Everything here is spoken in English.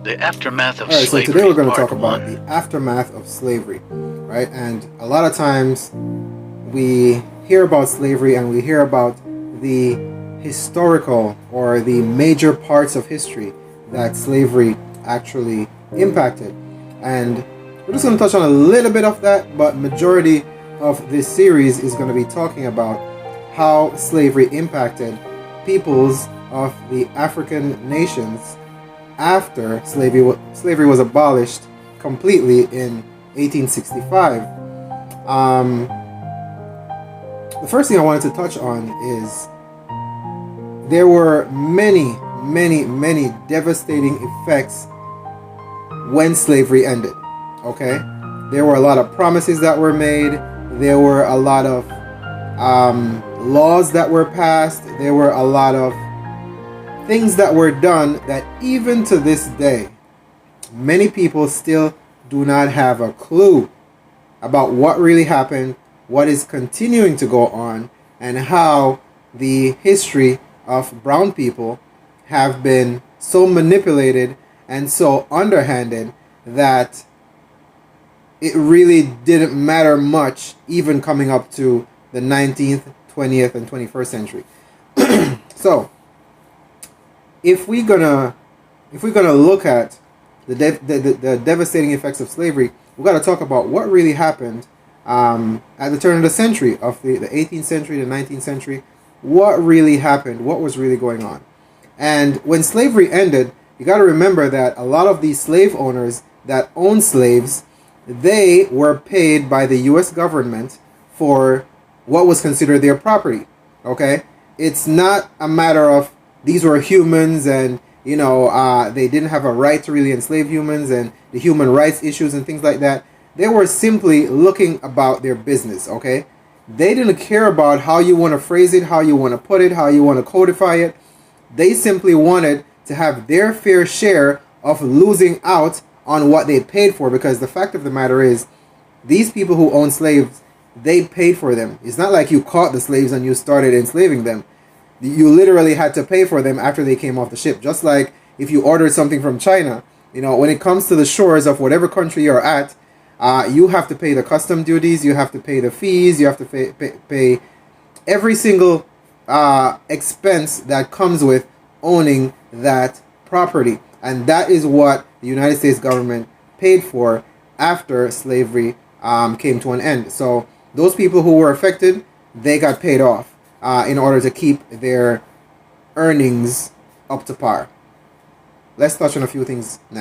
The aftermath of All right, so slavery. today we're going to Part talk about 1. the aftermath of slavery, right? And a lot of times we hear about slavery and we hear about the historical or the major parts of history that slavery actually impacted. And we're just going to touch on a little bit of that, but majority of this series is going to be talking about how slavery impacted peoples of the African nations after slavery was abolished completely in 1865. The first thing I wanted to touch on is there were many, many devastating effects when slavery ended. Okay, there were a lot of promises that were made. There were a lot of laws that were passed. There were a lot of things that were done that even to this day, many people still do not have a clue about what really happened, what is continuing to go on, and how the history of brown people have been so manipulated and so underhanded that it really didn't matter much even coming up to the 19th, 20th, and 21st century. So, if we're gonna look at the devastating effects of slavery, we got to talk about what really happened at the turn of the century, of the 18th century, the 19th century. What really happened? What was really going on? And when slavery ended, you got to remember that a lot of these slave owners that owned slaves, they were paid by the U.S. government for what was considered their property. Okay, it's not a matter of these were humans and they didn't have a right to really enslave humans and the human rights issues and things like that. They were simply looking about their business. Okay, they didn't care about how you want to phrase it, how you want to put it, how you want to codify it. They simply wanted to have their fair share of losing out on what they paid for, because the fact of the matter is, these people who own slaves, they paid for them. It's not like you caught the slaves and you started enslaving them. You literally had to pay for them after they came off the ship. Just like if you ordered something from China, when it comes to the shores of whatever country you're at, you have to pay the custom duties, you have to pay the fees, you have to pay every single expense that comes with owning that property. And that is what the United States government paid for after slavery came to an end. So those people who were affected, they got paid off in order to keep their earnings up to par. Let's touch on a few things next.